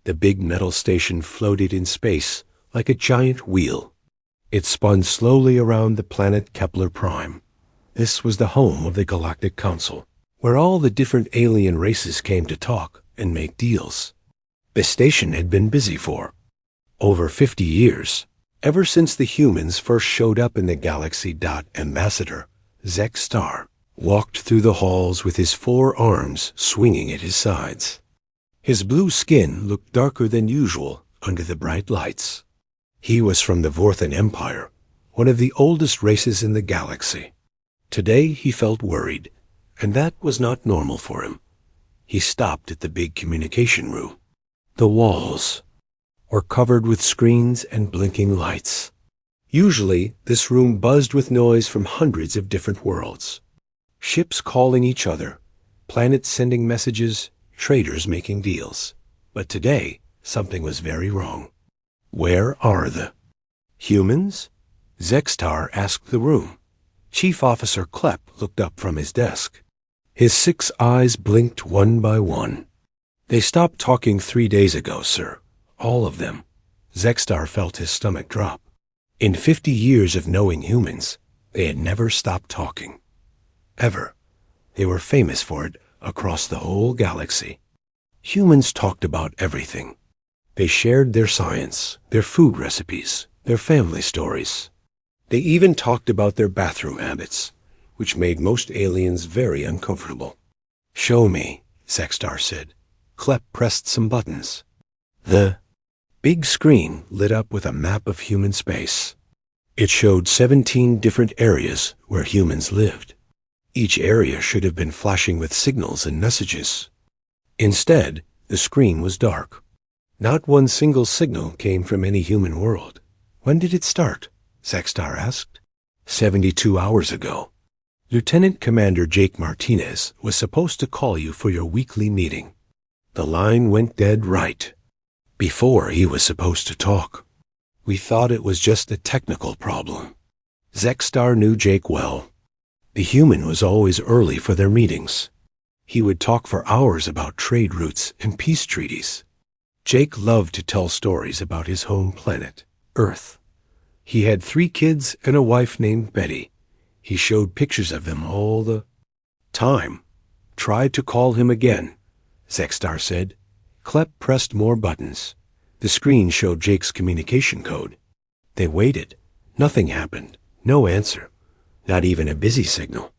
The big metal station floated in space like a giant wheel. It spun slowly around the planet Kepler Prime. This was the home of the Galactic Council, where all the different alien races came to talk and make deals. The station had been busy for over 50 years, ever since the humans first showed up in the galaxy. Ambassador Zek Star walked through the halls with his 4 arms swinging at his sides. His blue skin looked darker than usual under the bright lights. He was from the Vorthan Empire, one of the oldest races in the galaxy. Today he felt worried, and that was not normal for him. He stopped at the big communication room. The walls were covered with screens and blinking lights. Usually, this room buzzed with noise from hundreds of different worlds. Ships calling each other, planets sending messages, traders making deals. But today, something was very wrong. Where are the humans? Zextar asked the room. Chief Officer Klepp looked up from his desk. His 6 eyes blinked one by one. They stopped talking 3 days ago, sir. All of them. Zextar felt his stomach drop. In 50 years of knowing humans, they had never stopped talking. Ever. They were famous for it across the whole galaxy. Humans talked about everything. They shared their science, their food recipes, their family stories. They even talked about their bathroom habits, which made most aliens very uncomfortable. Show me, Zextar said. Klepp pressed some buttons. The big screen lit up with a map of human space. It showed 17 different areas where humans lived. Each area should have been flashing with signals and messages. Instead, the screen was dark. Not one single signal came from any human world. When did it start? Zextar asked. 72 hours ago. Lieutenant Commander Jake Martinez was supposed to call you for your weekly meeting. The line went dead right. Before he was supposed to talk. We thought it was just a technical problem. Zextar knew Jake well. The human was always early for their meetings. He would talk for hours about trade routes and peace treaties. Jake loved to tell stories about his home planet, Earth. He had 3 kids and a wife named Betty. He showed pictures of them all the time. Tried to call him again, Zextar said. Klepp pressed more buttons. The screen showed Jake's communication code. They waited. Nothing happened. No answer. Not even a busy signal.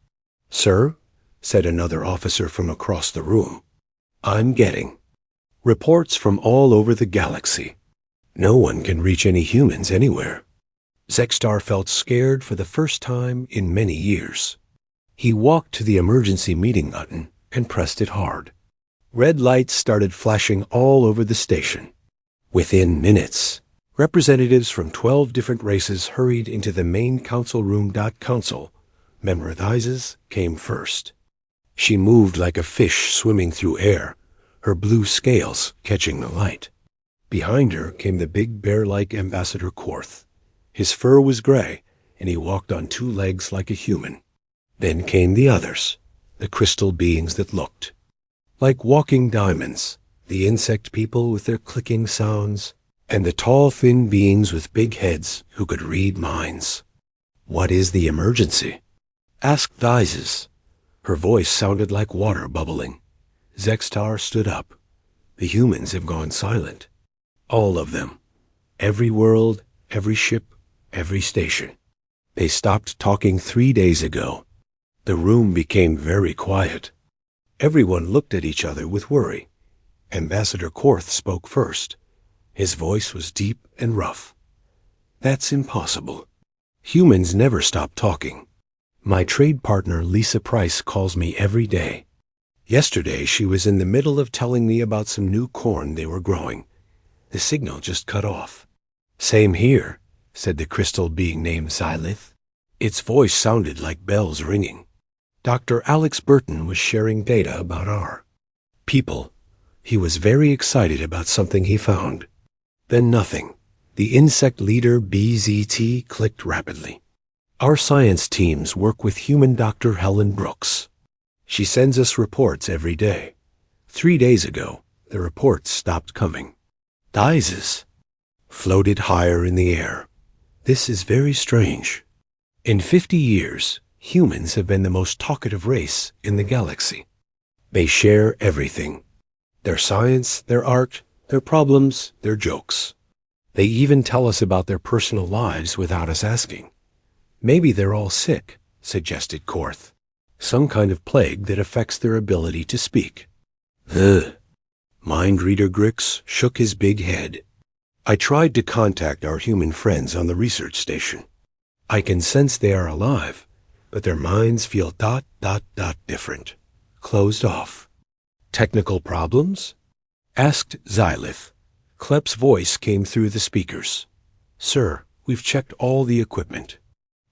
Sir, said another officer from across the room, I'm getting reports from all over the galaxy. No one can reach any humans anywhere. Zextar felt scared for the first time in many years. He walked to the emergency meeting button and pressed it hard. Red lights started flashing all over the station. Within minutes, representatives from 12 different races hurried into the main council room. Council Memorizes came first. She moved like a fish swimming through air, her blue scales catching the light. Behind her came the big bear-like Ambassador Korth. His fur was gray, and he walked on 2 legs like a human. Then came the others, the crystal beings that looked like walking diamonds, the insect people with their clicking sounds, and the tall, thin beings with big heads who could read minds. What is the emergency? Asked Thizes. Her voice sounded like water bubbling. Zextar stood up. The humans have gone silent. All of them. Every world, every ship, every station. They stopped talking 3 days ago. The room became very quiet. Everyone looked at each other with worry. Ambassador Korth spoke first. His voice was deep and rough. That's impossible. Humans never stop talking. My trade partner Lisa Price calls me every day. Yesterday she was in the middle of telling me about some new corn they were growing. The signal just cut off. Same here, said the crystal being named Xylith. Its voice sounded like bells ringing. Dr. Alex Burton was sharing data about our people. He was very excited about something he found. Then nothing. The insect leader BZT clicked rapidly. Our science teams work with human Dr. Helen Brooks. She sends us reports every day. 3 days ago, the reports stopped coming. Dices floated higher in the air. This is very strange. In 50 years, humans have been the most talkative race in the galaxy. They share everything. Their science, their art, their problems, their jokes. They even tell us about their personal lives without us asking. Maybe they're all sick, suggested Korth. Some kind of plague that affects their ability to speak. Ugh. Mind Reader Grix shook his big head. I tried to contact our human friends on the research station. I can sense they are alive, but their minds feel ... different. Closed off. Technical problems? Asked Xylith. Klep's voice came through the speakers. Sir, we've checked all the equipment.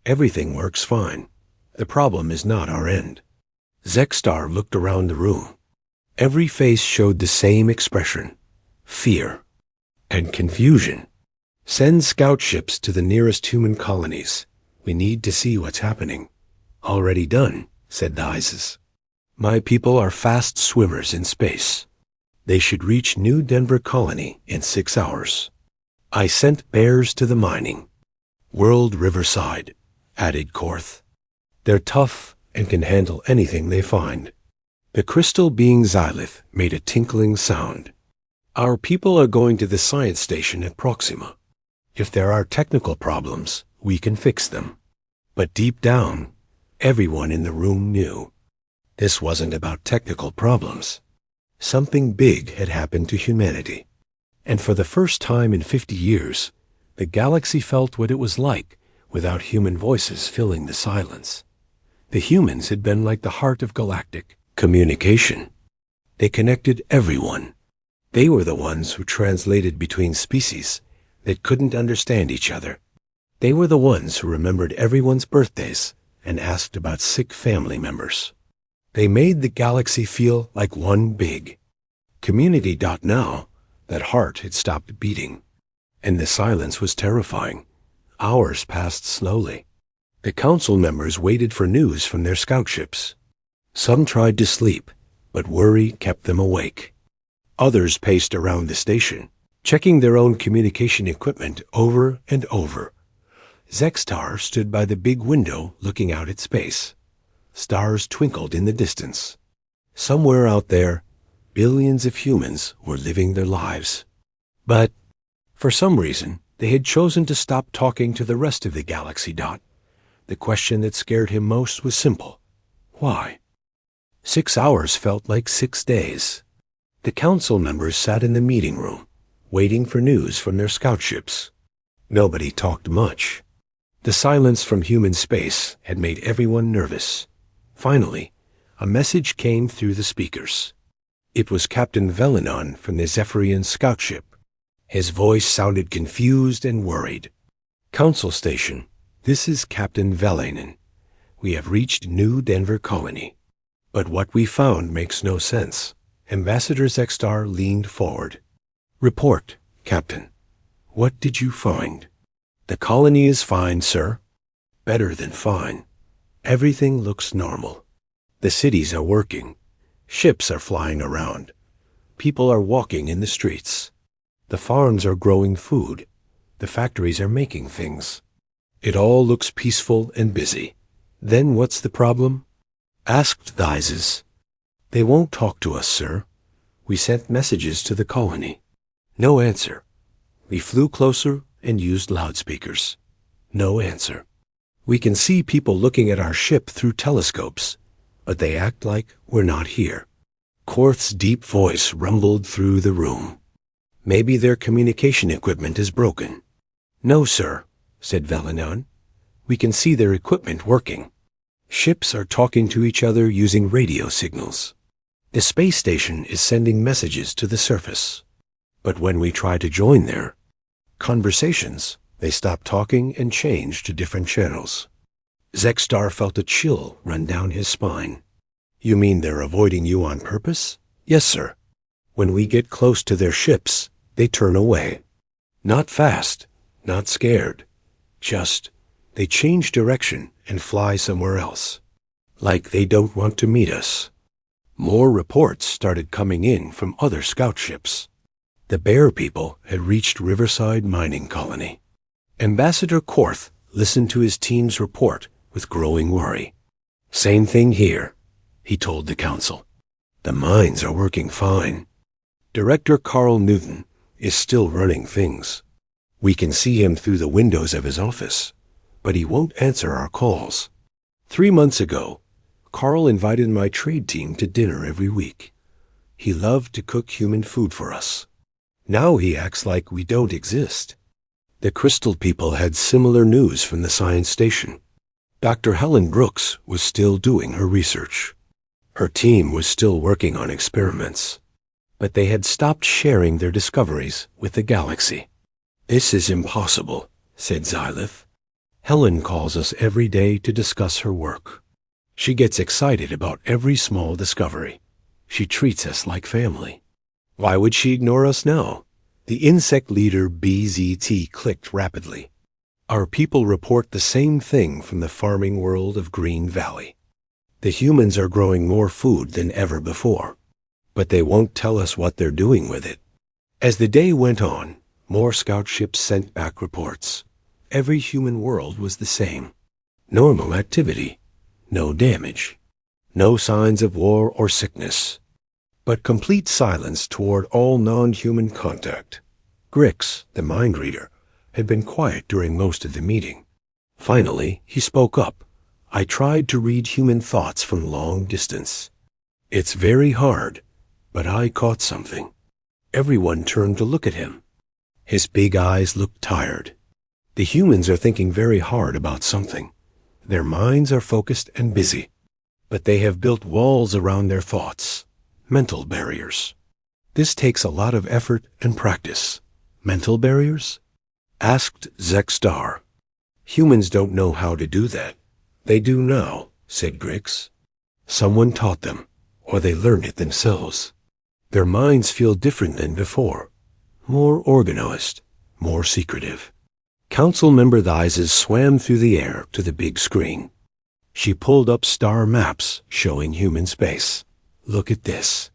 Everything works fine. The problem is not our end. Zexstar looked around the room. Every face showed the same expression. Fear. And confusion. Send scout ships to the nearest human colonies. We need to see what's happening. Already done, said Dices. My people are fast swimmers in space. They should reach New Denver Colony in 6 hours. I sent bears to the mining. World Riverside, added Korth. They're tough and can handle anything they find. The crystal being Xylith made a tinkling sound. Our people are going to the science station at Proxima. If there are technical problems, we can fix them. But deep down, everyone in the room knew. This wasn't about technical problems. Something big had happened to humanity. And for the first time in 50 years, the galaxy felt what it was like without human voices filling the silence. The humans had been like the heart of galactic communication. They connected everyone. They were the ones who translated between species that couldn't understand each other. They were the ones who remembered everyone's birthdays and asked about sick family members. They made the galaxy feel like one big community. Now, that heart had stopped beating, and the silence was terrifying. Hours passed slowly. The council members waited for news from their scout ships. Some tried to sleep, but worry kept them awake. Others paced around the station, checking their own communication equipment over and over. Zexstar stood by the big window looking out at space. Stars twinkled in the distance. Somewhere out there, billions of humans were living their lives. But, for some reason, they had chosen to stop talking to the rest of the galaxy. The question that scared him most was simple. Why? 6 hours felt like 6 days. The council members sat in the meeting room, waiting for news from their scout ships. Nobody talked much. The silence from human space had made everyone nervous. Finally, a message came through the speakers. It was Captain Velenon from the Zephyrian scout ship. His voice sounded confused and worried. Council Station, this is Captain Velenon. We have reached New Denver Colony. But what we found makes no sense. Ambassador Zexstar leaned forward. Report, Captain. What did you find? The colony is fine, sir. Better than fine. Everything looks normal. The cities are working. Ships are flying around. People are walking in the streets. The farms are growing food. The factories are making things. It all looks peaceful and busy. Then what's the problem? Asked Dices. They won't talk to us, sir. We sent messages to the colony. No answer. We flew closer and used loudspeakers. No answer. We can see people looking at our ship through telescopes, but they act like we're not here. Korth's deep voice rumbled through the room. Maybe their communication equipment is broken. No, sir, said Velenon. We can see their equipment working. Ships are talking to each other using radio signals. The space station is sending messages to the surface. But when we try to join their conversations, they stop talking and change to different channels. Zexstar felt a chill run down his spine. You mean they're avoiding you on purpose? Yes, sir. When we get close to their ships, they turn away. Not fast, not scared. Just, they change direction and fly somewhere else. Like they don't want to meet us. More reports started coming in from other scout ships. The bear people had reached Riverside Mining Colony. Ambassador Korth listened to his team's report with growing worry. "Same thing here," he told the council. "The mines are working fine. Director Carl Newton is still running things. We can see him through the windows of his office, but he won't answer our calls. 3 months ago, Carl invited my trade team to dinner every week. He loved to cook human food for us. Now he acts like we don't exist." The Crystal people had similar news from the science station. Dr. Helen Brooks was still doing her research. Her team was still working on experiments, but they had stopped sharing their discoveries with the galaxy. "This is impossible," said Xylith. "Helen calls us every day to discuss her work. She gets excited about every small discovery. She treats us like family. Why would she ignore us now?" The insect leader BZT clicked rapidly. "Our people report the same thing from the farming world of Green Valley. The humans are growing more food than ever before, but they won't tell us what they're doing with it." As the day went on, more scout ships sent back reports. Every human world was the same. Normal activity, no damage, no signs of war or sickness, but complete silence toward all non-human contact. Grix, the mind reader, had been quiet during most of the meeting. Finally, he spoke up. "I tried to read human thoughts from long distance. It's very hard, but I caught something." Everyone turned to look at him. His big eyes looked tired. The humans are thinking very hard about something. Their minds are focused and busy, but they have built walls around their thoughts. Mental barriers. This takes a lot of effort and practice. "Mental barriers?" asked Zexstar. "Humans don't know how to do that." "They do now," said Grix. "Someone taught them, or they learned it themselves. Their minds feel different than before. More organized, more secretive." Council member Thizes swam through the air to the big screen. She pulled up star maps showing human space. "Look at this."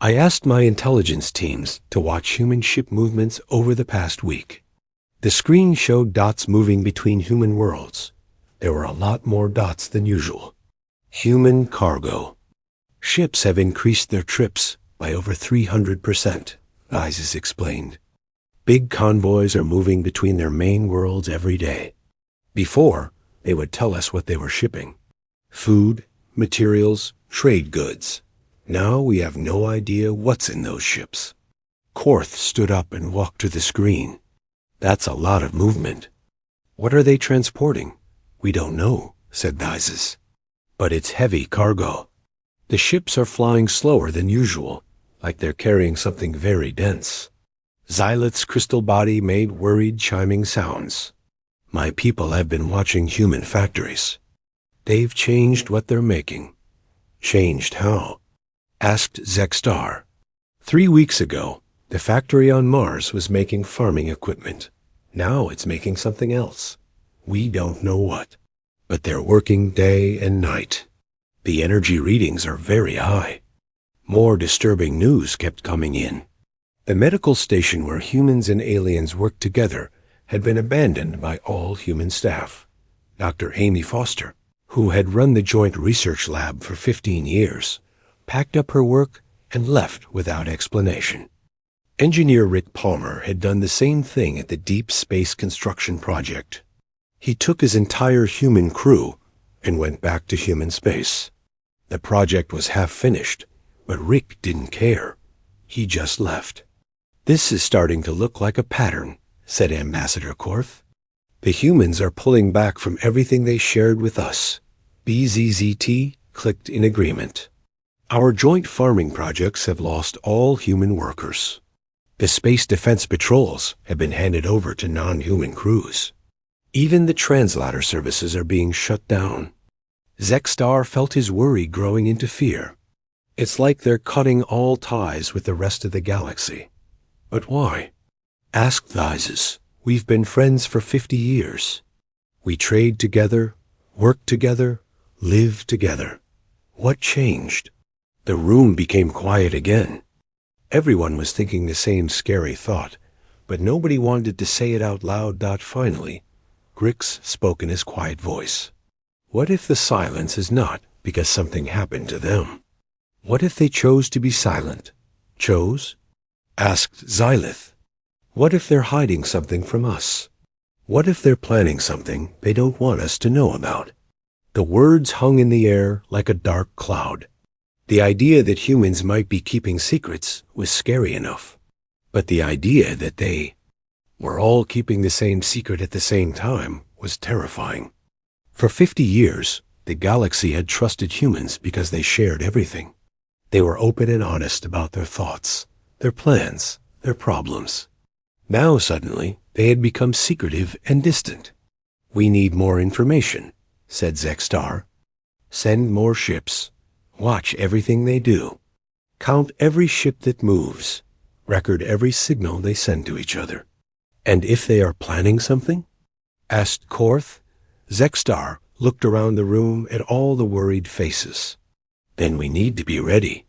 "I asked my intelligence teams to watch human ship movements over the past week. The screen showed dots moving between human worlds. There were a lot more dots than usual. Human cargo. Ships have increased their trips by over 300%, Isis explained. Big convoys are moving between their main worlds every day. Before, they would tell us what they were shipping. Food, materials, trade goods. Now we have no idea what's in those ships." Korth stood up and walked to the screen. "That's a lot of movement." "What are they transporting?" "We don't know," said Thizes. "But it's heavy cargo. The ships are flying slower than usual, like they're carrying something very dense." Xylith's crystal body made worried chiming sounds. "My people have been watching human factories. They've changed what they're making." "Changed how?" asked Zexstar. 3 weeks ago, the factory on Mars was making farming equipment. Now it's making something else. We don't know what. But they're working day and night. The energy readings are very high. More disturbing news kept coming in. The medical station where humans and aliens worked together had been abandoned by all human staff. Dr. Amy Foster, who had run the Joint Research Lab for 15 years, packed up her work and left without explanation. Engineer Rick Palmer had done the same thing at the Deep Space Construction Project. He took his entire human crew and went back to human space. The project was half finished, but Rick didn't care. He just left. "This is starting to look like a pattern," said Ambassador Korth. "The humans are pulling back from everything they shared with us." BZZT clicked in agreement. "Our joint farming projects have lost all human workers. The space defense patrols have been handed over to non-human crews. Even the translator services are being shut down." Zexstar felt his worry growing into fear. It's like they're cutting all ties with the rest of the galaxy. "But why?" asked Thizes. "We've been friends for 50 years. We trade together, work together, live together. What changed?" The room became quiet again. Everyone was thinking the same scary thought, but nobody wanted to say it out loud. Finally, Grix spoke in his quiet voice. What if the silence is not because something happened to them? What if they chose to be silent? Chose? Asked Xylith. What if they're hiding something from us? What if they're planning something they don't want us to know about? The words hung in the air like a dark cloud. The idea that humans might be keeping secrets was scary enough, but the idea that they were all keeping the same secret at the same time was terrifying. For 50 years, the galaxy had trusted humans because they shared everything. They were open and honest about their thoughts, their plans, their problems. Now, suddenly, they had become secretive and distant. We need more information, said Zexstar. Send more ships. Watch everything they do. Count every ship that moves. Record every signal they send to each other. And if they are planning something? Asked Korth. Zexstar looked around the room at all the worried faces. Then we need to be ready.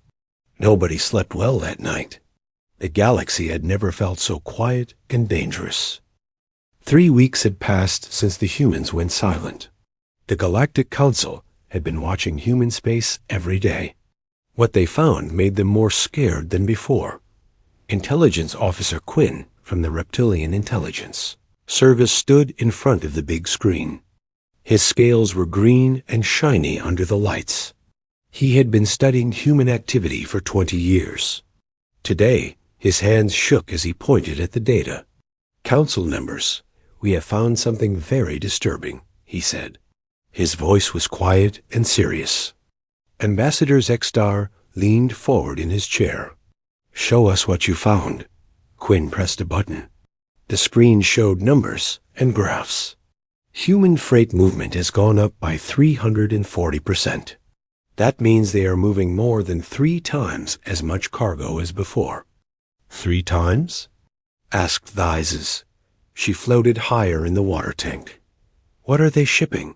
Nobody slept well that night. The galaxy had never felt so quiet and dangerous. 3 weeks had passed since the humans went silent. The Galactic Council had been watching human space every day. What they found made them more scared than before. Intelligence Officer Quinn from the Reptilian Intelligence Service stood in front of the big screen. His scales were green and shiny under the lights. He had been studying human activity for 20 years. Today, his hands shook as he pointed at the data. Council members, we have found something very disturbing, he said. His voice was quiet and serious. Ambassador Zexstar leaned forward in his chair. Show us what you found. Quinn pressed a button. The screen showed numbers and graphs. Human freight movement has gone up by 340%. That means they are moving more than 3 times as much cargo as before. 3 times? Asked Thizes. She floated higher in the water tank. What are they shipping?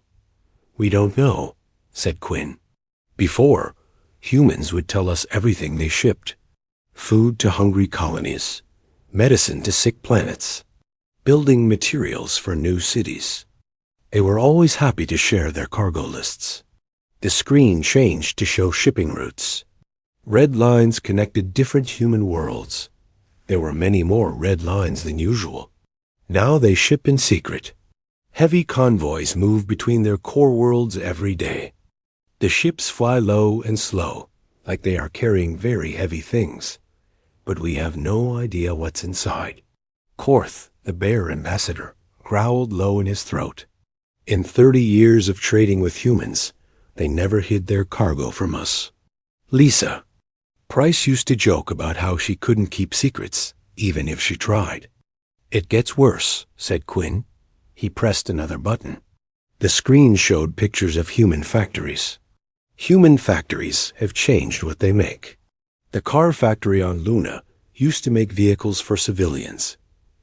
We don't know, said Quinn. Before, humans would tell us everything they shipped. Food to hungry colonies, medicine to sick planets, building materials for new cities. They were always happy to share their cargo lists. The screen changed to show shipping routes. Red lines connected different human worlds. There were many more red lines than usual. Now they ship in secret. Heavy convoys move between their core worlds every day. The ships fly low and slow, like they are carrying very heavy things. But we have no idea what's inside. Korth, the bear ambassador, growled low in his throat. In 30 years of trading with humans, they never hid their cargo from us. Lisa. Price used to joke about how she couldn't keep secrets, even if she tried. It gets worse, said Quinn. He pressed another button. The screen showed pictures of human factories. Human factories have changed what they make. The car factory on Luna used to make vehicles for civilians.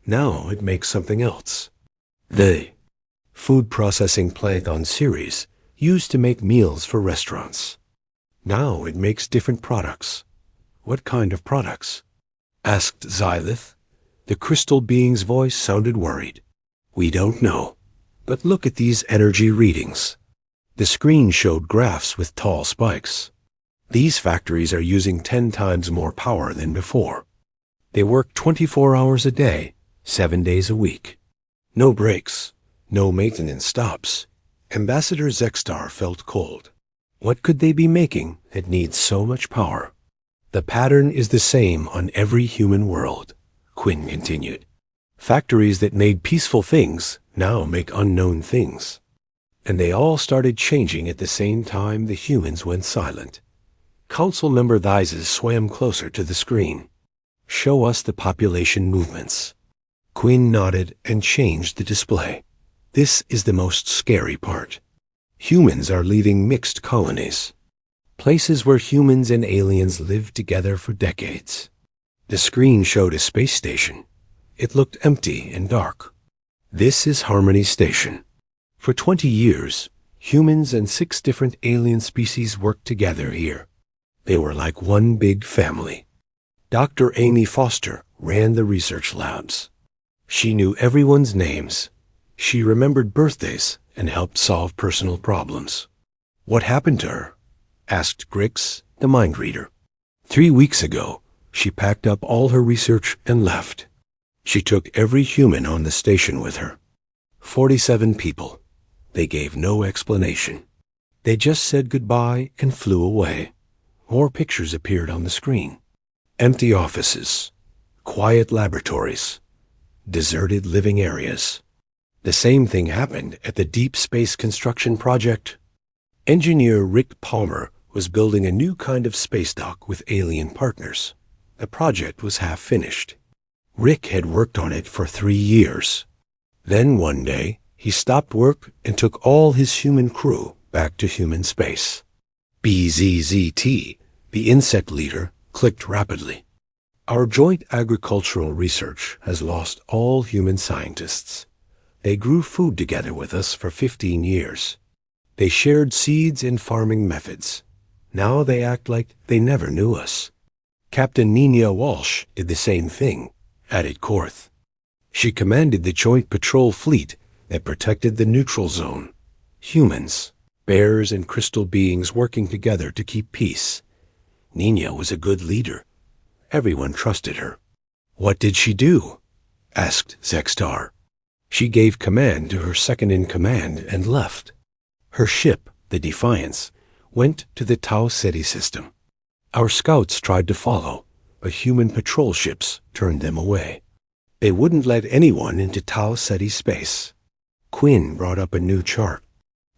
Now it makes something else. The food processing plant on Ceres used to make meals for restaurants. Now it makes different products. What kind of products? Asked Xylith. The crystal being's voice sounded worried. We don't know, but look at these energy readings. The screen showed graphs with tall spikes. These factories are using 10 times more power than before. They work 24 hours a day, 7 days a week. No breaks, no maintenance stops. Ambassador Zexstar felt cold. What could they be making that needs so much power? The pattern is the same on every human world, Quinn continued. Factories that made peaceful things now make unknown things. And they all started changing at the same time the humans went silent. Council member Thizes swam closer to the screen. Show us the population movements. Quinn nodded and changed the display. This is the most scary part. Humans are leaving mixed colonies. Places where humans and aliens lived together for decades. The screen showed a space station. It looked empty and dark. This is Harmony Station. For 20 years, humans and 6 different alien species worked together here. They were like one big family. Dr. Amy Foster ran the research labs. She knew everyone's names. She remembered birthdays and helped solve personal problems. "What happened to her?" asked Grix, the mind reader. 3 weeks ago, she packed up all her research and left. She took every human on the station with her. 47 people. They gave no explanation. They just said goodbye and flew away. More pictures appeared on the screen. Empty offices, quiet laboratories, deserted living areas. The same thing happened at the Deep Space Construction Project. Engineer Rick Palmer was building a new kind of space dock with alien partners. The project was half finished. Rick had worked on it for 3 years. Then one day, he stopped work and took all his human crew back to human space. BZZT, the insect leader, clicked rapidly. "Our joint agricultural research has lost all human scientists. They grew food together with us for 15 years. They shared seeds and farming methods. Now they act like they never knew us." Captain Nina Walsh did the same thing, added Korth. She commanded the joint patrol fleet that protected the neutral zone. Humans, bears, and crystal beings working together to keep peace. Nina was a good leader. Everyone trusted her. "What did she do?" asked Zextar. "She gave command to her second-in-command and left. Her ship, the Defiance, went to the Tau Ceti system. Our scouts tried to follow, but human patrol ships turned them away. They wouldn't let anyone into Tau Ceti space." Quinn brought up a new chart.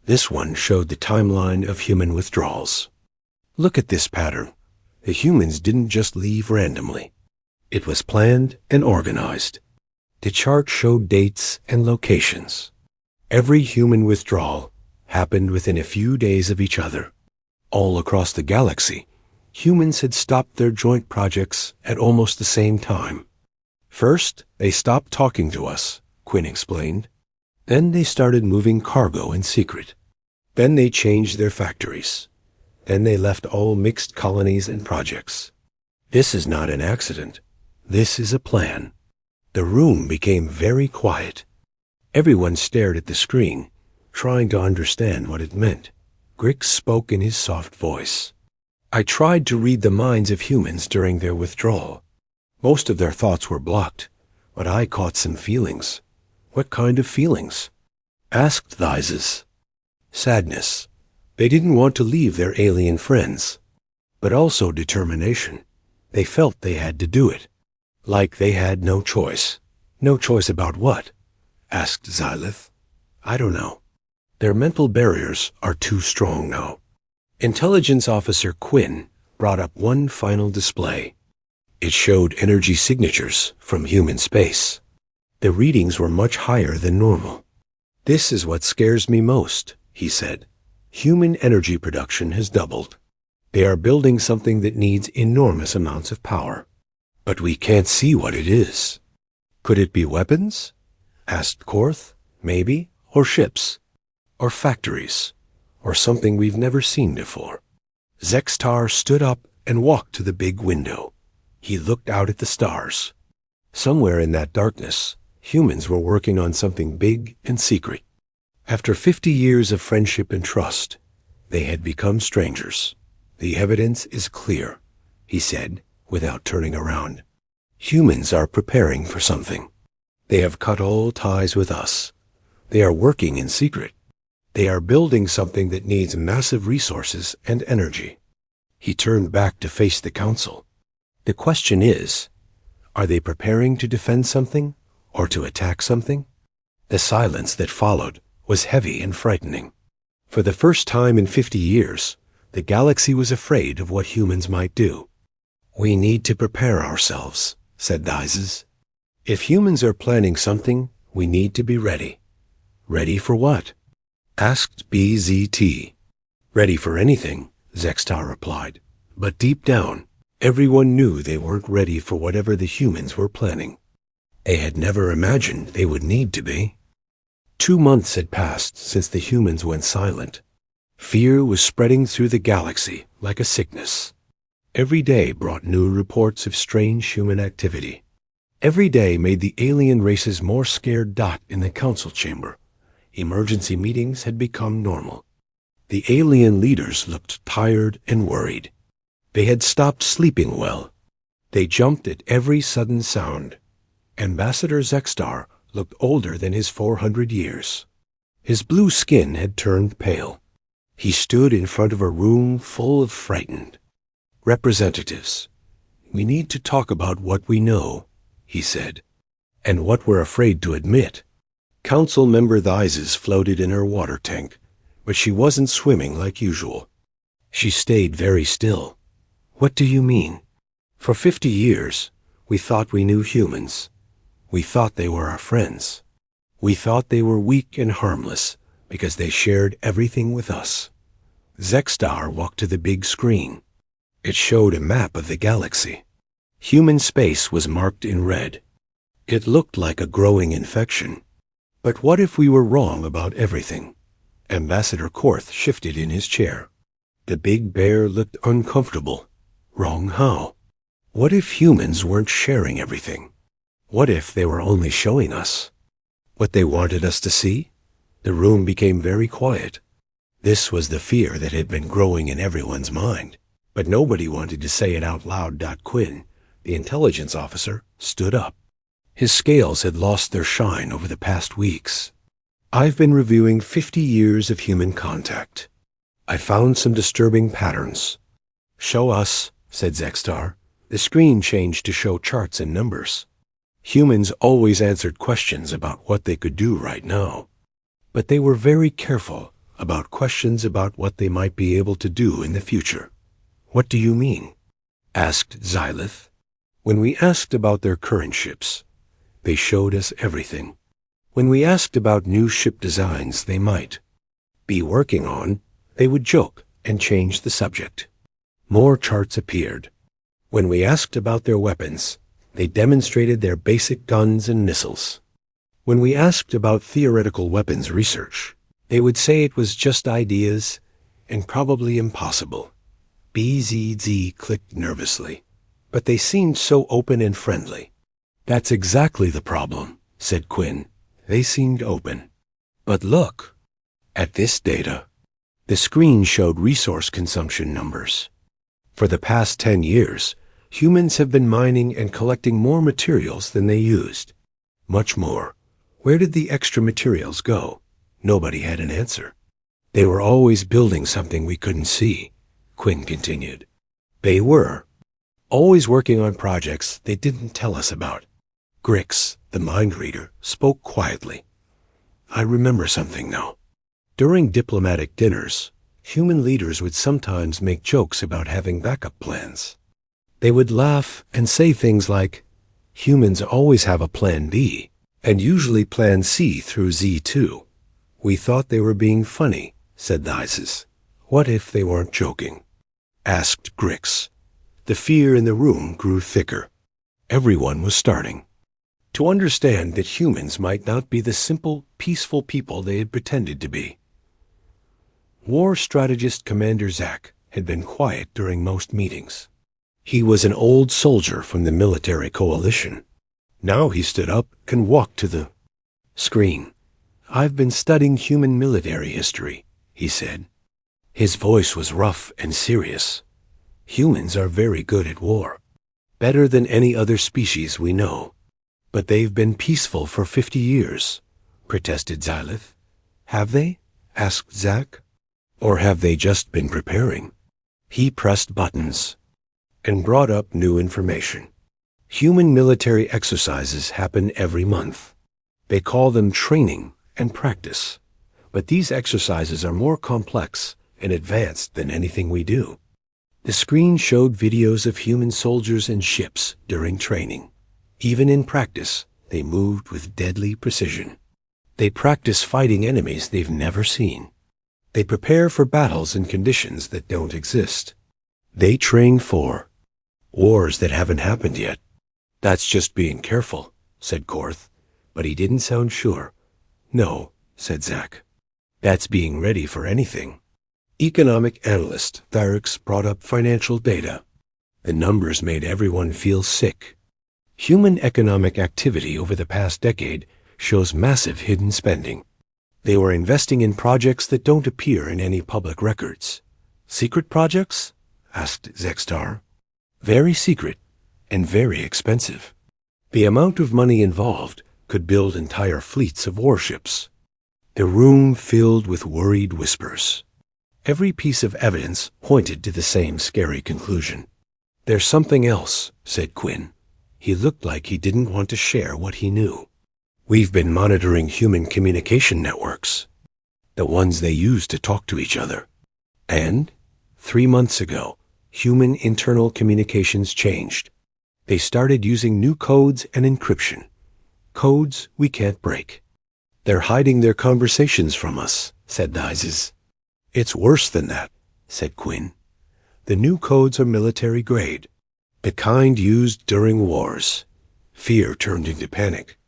This one showed the timeline of human withdrawals. "Look at this pattern. The humans didn't just leave randomly. It was planned and organized." The chart showed dates and locations. Every human withdrawal happened within a few days of each other. All across the galaxy, humans had stopped their joint projects at almost the same time. "First, they stopped talking to us," Quinn explained. "Then they started moving cargo in secret. Then they changed their factories. Then they left all mixed colonies and projects. This is not an accident. This is a plan." The room became very quiet. Everyone stared at the screen, trying to understand what it meant. Grix spoke in his soft voice. "I tried to read the minds of humans during their withdrawal. Most of their thoughts were blocked, but I caught some feelings." "What kind of feelings?" asked Thizes. "Sadness. They didn't want to leave their alien friends, but also determination. They felt they had to do it, like they had no choice." "No choice about what?" asked Xylith. "I don't know. Their mental barriers are too strong now." Intelligence Officer Quinn brought up one final display. It showed energy signatures from human space. The readings were much higher than normal. "This is what scares me most," he said. "Human energy production has doubled. They are building something that needs enormous amounts of power. But we can't see what it is." "Could it be weapons?" asked Korth. "Maybe. Or ships. Or factories. Or something we've never seen before." Zextar stood up and walked to the big window. He looked out at the stars. Somewhere in that darkness, humans were working on something big and secret. After 50 years of friendship and trust, they had become strangers. "The evidence is clear," he said, without turning around. "Humans are preparing for something. They have cut all ties with us. They are working in secret. They are building something that needs massive resources and energy." He turned back to face the council. "The question is, are they preparing to defend something or to attack something?" The silence that followed was heavy and frightening. For the first time in 50 years, the galaxy was afraid of what humans might do. "We need to prepare ourselves," said Thizes. "If humans are planning something, we need to be ready." "Ready for what?" asked BZT. "Ready for anything," Zextar replied. But deep down, everyone knew they weren't ready for whatever the humans were planning. They had never imagined they would need to be. 2 months had passed since the humans went silent. Fear was spreading through the galaxy like a sickness. Every day brought new reports of strange human activity. Every day made the alien races more scared. In the council chamber, emergency meetings had become normal. The alien leaders looked tired and worried. They had stopped sleeping well. They jumped at every sudden sound. Ambassador Zexstar looked older than his 400 years. His blue skin had turned pale. He stood in front of a room full of frightened representatives. "We need to talk about what we know," he said, "and what we're afraid to admit." Council member Thizes floated in her water tank, but she wasn't swimming like usual. She stayed very still. "What do you mean?" "For 50 years, we thought we knew humans. We thought they were our friends. We thought they were weak and harmless because they shared everything with us." Zexstar walked to the big screen. It showed a map of the galaxy. Human space was marked in red. It looked like a growing infection. But what if we were wrong about everything? Ambassador Korth shifted in his chair. The big bear looked uncomfortable. Wrong how? What if humans weren't sharing everything? What if they were only showing us what they wanted us to see? The room became very quiet. This was the fear that had been growing in everyone's mind, but nobody wanted to say it out loud. Quinn, the intelligence officer, stood up. His scales had lost their shine over the past weeks. "I've been reviewing 50 years of human contact. I found some disturbing patterns." "Show us," said Zexstar. The screen changed to show charts and numbers. Humans always answered questions about what they could do right now, but they were very careful about questions about what they might be able to do in the future. "What do you mean?" asked Xylith. "When we asked about their current ships, they showed us everything. When we asked about new ship designs they might be working on, they would joke and change the subject. More charts appeared. When we asked about their weapons, they demonstrated their basic guns and missiles. When we asked about theoretical weapons research, they would say it was just ideas and probably impossible." BZZ clicked nervously, but they seemed so open and friendly. "That's exactly the problem," said Quinn. "They seemed open. But look at this data." The screen showed resource consumption numbers. For the past 10 years, humans have been mining and collecting more materials than they used. Much more. Where did the extra materials go? Nobody had an answer. "They were always building something we couldn't see," Quinn continued. "They were always working on projects they didn't tell us about." Grix, the mind reader, spoke quietly. "I remember something now. During diplomatic dinners, human leaders would sometimes make jokes about having backup plans. They would laugh and say things like, 'Humans always have a plan B, and usually plan C through Z too.' We thought they were being funny," said Thizes. "What if they weren't joking?" asked Grix. The fear in the room grew thicker. Everyone was starting to understand that humans might not be the simple, peaceful people they had pretended to be. War strategist Commander Zack had been quiet during most meetings. He was an old soldier from the military coalition. Now he stood up and walked to the screen. "I've been studying human military history," he said. His voice was rough and serious. "Humans are very good at war, better than any other species we know. But they've been peaceful for 50 years, protested Xylith. "Have they?" asked Zack. "Or have they just been preparing?" He pressed buttons and brought up new information. Human military exercises happen every month. They call them training and practice. But these exercises are more complex and advanced than anything we do. The screen showed videos of human soldiers and ships during training. Even in practice, they moved with deadly precision. They practice fighting enemies they've never seen. They prepare for battles in conditions that don't exist. They train for wars that haven't happened yet. "That's just being careful," said Korth, but he didn't sound sure. "No," said Zack. "That's being ready for anything." Economic analyst Thyrix brought up financial data. The numbers made everyone feel sick. Human economic activity over the past decade shows massive hidden spending. They were investing in projects that don't appear in any public records. Secret projects? Asked Zextar. Very secret and very expensive. The amount of money involved could build entire fleets of warships. The room filled with worried whispers. Every piece of evidence pointed to the same scary conclusion. There's something else, said Quinn. He looked like he didn't want to share what he knew. We've been monitoring human communication networks, the ones they use to talk to each other. And 3 months ago, human internal communications changed. They started using new codes and encryption. Codes we can't break. They're hiding their conversations from us, said Dizes. It's worse than that, said Quinn. The new codes are military grade, the kind used during wars. Fear turned into panic.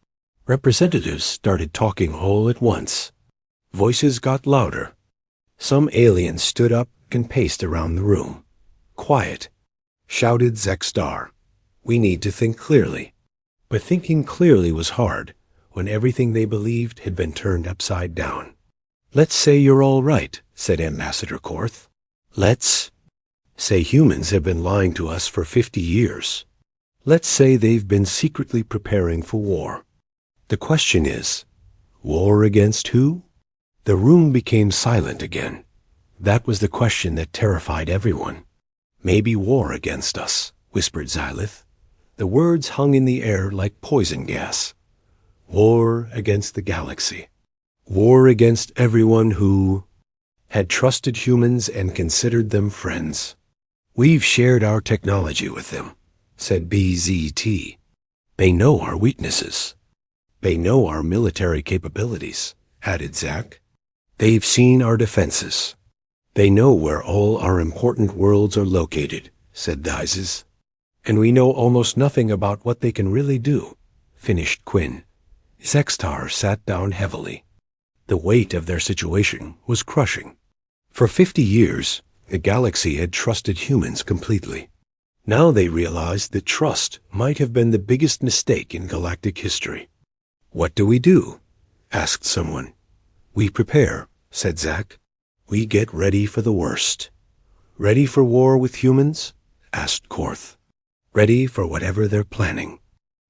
Representatives started talking all at once. Voices got louder. Some aliens stood up and paced around the room. Quiet, shouted Zextar. We need to think clearly. But thinking clearly was hard when everything they believed had been turned upside down. Let's say you're all right, said Ambassador Korth. Let's say humans have been lying to us for 50 years. Let's say they've been secretly preparing for war. The question is, war against who? The room became silent again. That was the question that terrified everyone. Maybe war against us, whispered Xylith. The words hung in the air like poison gas. War against the galaxy. War against everyone who had trusted humans and considered them friends. We've shared our technology with them, said BZT. They know our weaknesses. They know our military capabilities, added Zack. They've seen our defenses. They know where all our important worlds are located, said Dizes. And we know almost nothing about what they can really do, finished Quinn. Zextar sat down heavily. The weight of their situation was crushing. For 50 years, the galaxy had trusted humans completely. Now they realized that trust might have been the biggest mistake in galactic history. What do we do? Asked someone. We prepare, said Zack. We get ready for the worst. Ready for war with humans? Asked Korth. Ready for whatever they're planning.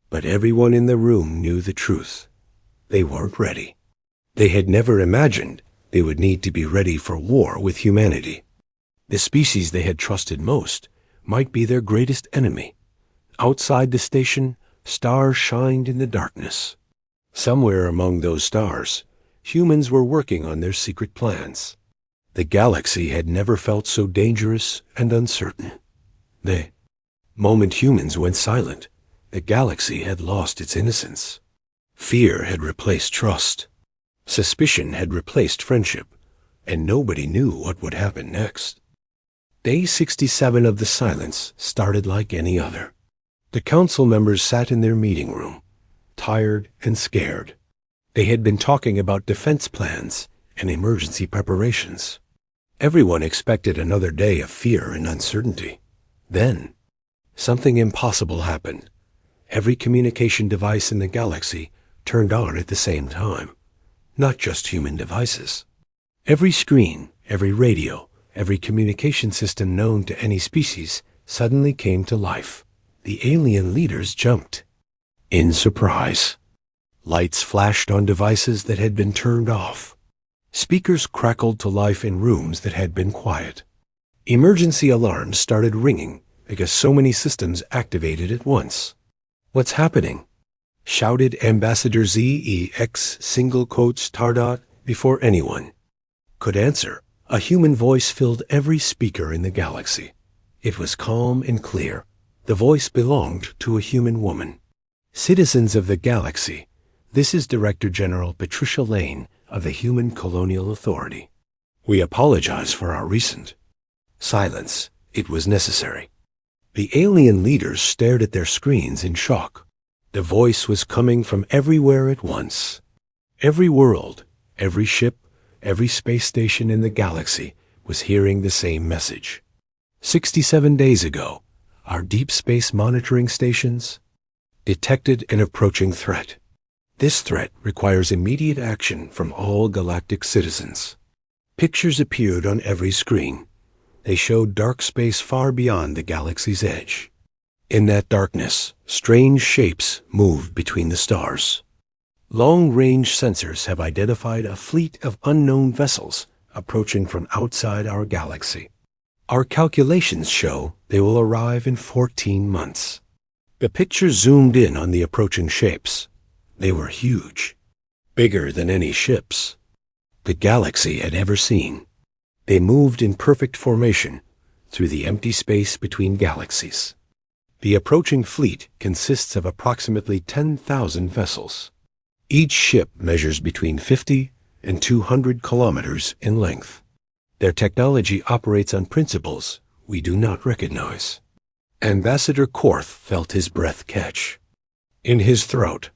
But everyone in the room knew the truth. They weren't ready. They had never imagined they would need to be ready for war with humanity. The species they had trusted most might be their greatest enemy. Outside the station, stars shined in the darkness. Somewhere among those stars, humans were working on their secret plans. The galaxy had never felt so dangerous and uncertain. The moment humans went silent, the galaxy had lost its innocence. Fear had replaced trust. Suspicion had replaced friendship, and nobody knew what would happen next. Day 67 of the silence started like any other. The council members sat in their meeting room, tired and scared. They had been talking about defense plans and emergency preparations. Everyone expected another day of fear and uncertainty. Then, something impossible happened. Every communication device in the galaxy turned on at the same time. Not just human devices. Every screen, every radio, every communication system known to any species suddenly came to life. The alien leaders jumped in surprise. Lights flashed on devices that had been turned off. Speakers crackled to life in rooms that had been quiet. Emergency alarms started ringing because so many systems activated at once. What's happening? Shouted Ambassador ZEX single quotes Tardot before anyone could answer. A human voice filled every speaker in the galaxy. It was calm and clear. The voice belonged to a human woman. Citizens of the galaxy, this is Director General Patricia Lane of the Human Colonial Authority. We apologize for our recent silence. It was necessary. The alien leaders stared at their screens in shock. The voice was coming from everywhere at once. Every world, every ship, every space station in the galaxy was hearing the same message. 67 days ago, our deep space monitoring stations detected an approaching threat. This threat requires immediate action from all galactic citizens. Pictures appeared on every screen. They showed dark space far beyond the galaxy's edge. In that darkness, strange shapes moved between the stars. Long-range sensors have identified a fleet of unknown vessels approaching from outside our galaxy. Our calculations show they will arrive in 14 months. The picture zoomed in on the approaching shapes. They were huge, bigger than any ships the galaxy had ever seen. They moved in perfect formation through the empty space between galaxies. The approaching fleet consists of approximately 10,000 vessels. Each ship measures between 50 and 200 kilometers in length. Their technology operates on principles we do not recognize. Ambassador Korth felt his breath catch. In his throat,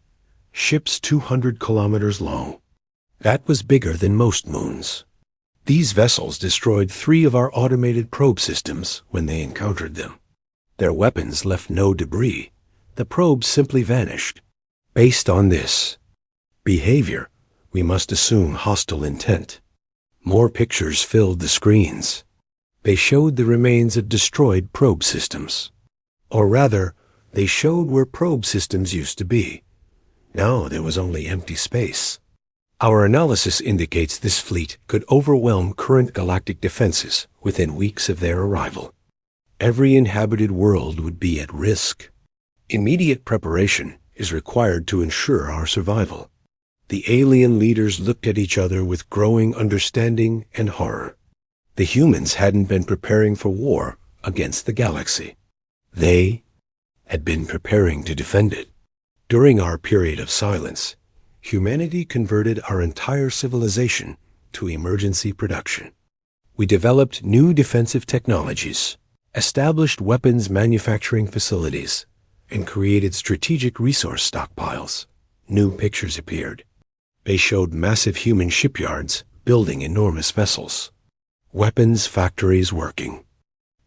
ships 200 kilometers long. That was bigger than most moons. These vessels destroyed 3 of our automated probe systems when they encountered them. Their weapons left no debris. The probes simply vanished. Based on this behavior, we must assume hostile intent. More pictures filled the screens. They showed the remains of destroyed probe systems. Or rather, they showed where probe systems used to be. Now there was only empty space. Our analysis indicates this fleet could overwhelm current galactic defenses within weeks of their arrival. Every inhabited world would be at risk. Immediate preparation is required to ensure our survival. The alien leaders looked at each other with growing understanding and horror. The humans hadn't been preparing for war against the galaxy. They had been preparing to defend it. During our period of silence, humanity converted our entire civilization to emergency production. We developed new defensive technologies, established weapons manufacturing facilities, and created strategic resource stockpiles. New pictures appeared. They showed massive human shipyards building enormous vessels, weapons factories working,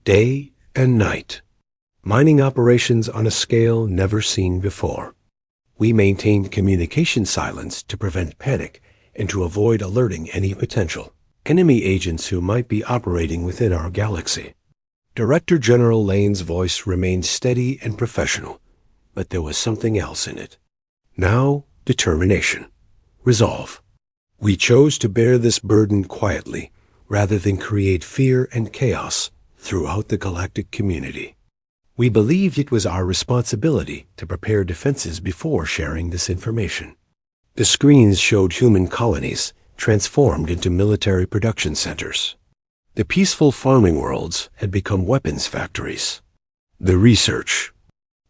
day and night, mining operations on a scale never seen before. We maintained communication silence to prevent panic and to avoid alerting any potential enemy agents who might be operating within our galaxy. Director General Lane's voice remained steady and professional, but there was something else in it. Now, determination. Resolve. We chose to bear this burden quietly, rather than create fear and chaos throughout the galactic community. We believed it was our responsibility to prepare defenses before sharing this information. The screens showed human colonies transformed into military production centers. The peaceful farming worlds had become weapons factories. The research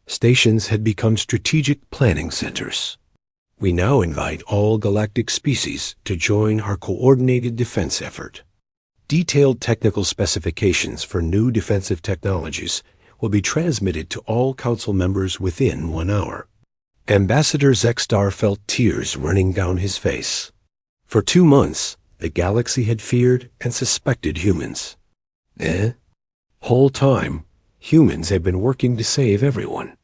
stations had become strategic planning centers. We now invite all galactic species to join our coordinated defense effort. Detailed technical specifications for new defensive technologies will be transmitted to all council members within 1 hour. Ambassador Zexstar felt tears running down his face. For 2 months, the galaxy had feared and suspected humans. Whole time, humans have been working to save everyone.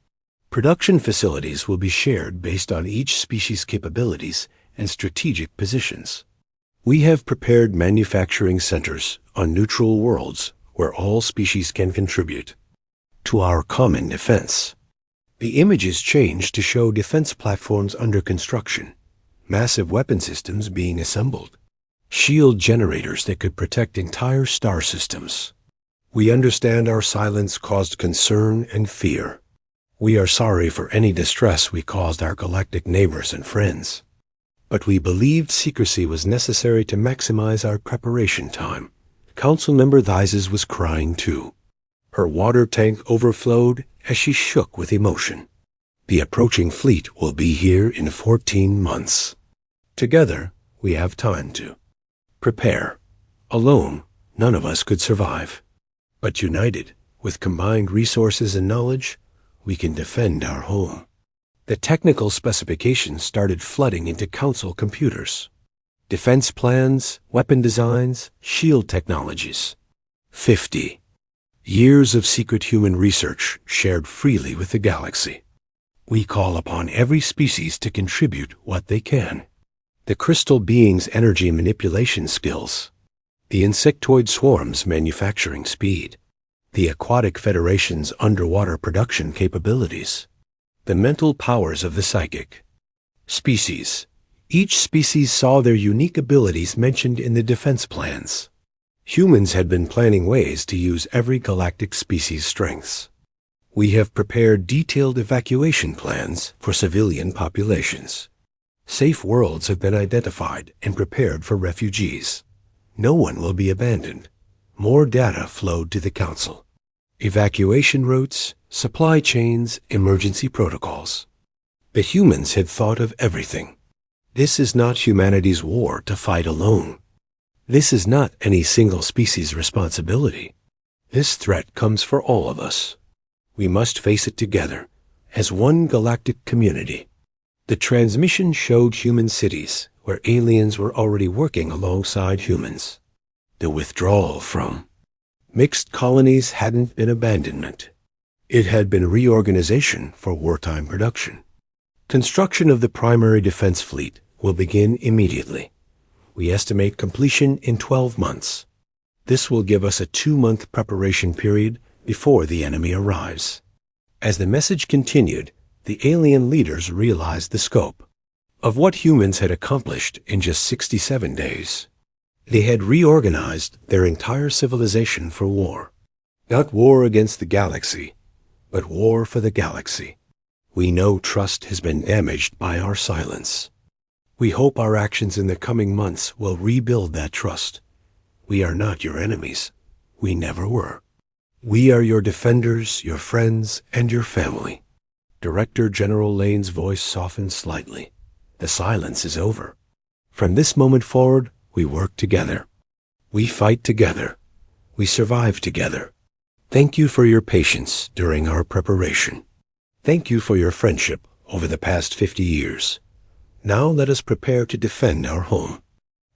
Production facilities will be shared based on each species' capabilities and strategic positions. We have prepared manufacturing centers on neutral worlds where all species can contribute to our common defense. The images changed to show defense platforms under construction, massive weapon systems being assembled, shield generators that could protect entire star systems. We understand our silence caused concern and fear. We are sorry for any distress we caused our galactic neighbors and friends. But we believed secrecy was necessary to maximize our preparation time. Councilmember Thizes was crying too. Her water tank overflowed as she shook with emotion. The approaching fleet will be here in 14 months. Together, we have time to prepare. Alone, none of us could survive. But united, with combined resources and knowledge, we can defend our home. The technical specifications started flooding into council computers. Defense plans, weapon designs, shield technologies. 50. Years of secret human research shared freely with the galaxy. We call upon every species to contribute what they can. The crystal being's energy manipulation skills, the insectoid swarm's manufacturing speed, the aquatic federation's underwater production capabilities, the mental powers of the psychic. Species. Each species saw their unique abilities mentioned in the defense plans. Humans had been planning ways to use every galactic species' strengths. We have prepared detailed evacuation plans for civilian populations. Safe worlds have been identified and prepared for refugees. No one will be abandoned. More data flowed to the Council. Evacuation routes, supply chains, emergency protocols. The humans had thought of everything. This is not humanity's war to fight alone. This is not any single species' responsibility. This threat comes for all of us. We must face it together, as one galactic community. The transmission showed human cities where aliens were already working alongside humans. The withdrawal from mixed colonies hadn't been abandonment. It had been reorganization for wartime production. Construction of the primary defense fleet will begin immediately. We estimate completion in 12 months. This will give us a 2-month preparation period before the enemy arrives. As the message continued, the alien leaders realized the scope of what humans had accomplished in just 67 days. They had reorganized their entire civilization for war. Not war against the galaxy, but war for the galaxy. We know trust has been damaged by our silence. We hope our actions in the coming months will rebuild that trust. We are not your enemies. We never were. We are your defenders, your friends, and your family. Director General Lane's voice softened slightly. The silence is over. From this moment forward, we work together. We fight together. We survive together. Thank you for your patience during our preparation. Thank you for your friendship over the past 50 years. Now let us prepare to defend our home.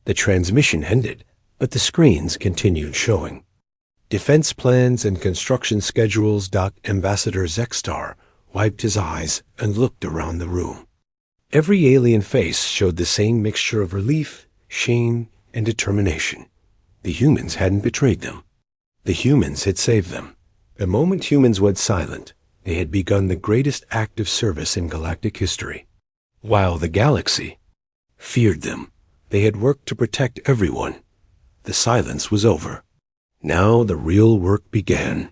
The transmission ended, but the screens continued showing. Defense plans and construction schedules. Ambassador Zexstar wiped his eyes and looked around the room. Every alien face showed the same mixture of relief, shame, and determination. The humans hadn't betrayed them. The humans had saved them. The moment humans went silent, they had begun the greatest act of service in galactic history. While the galaxy feared them, they had worked to protect everyone. The silence was over. Now the real work began.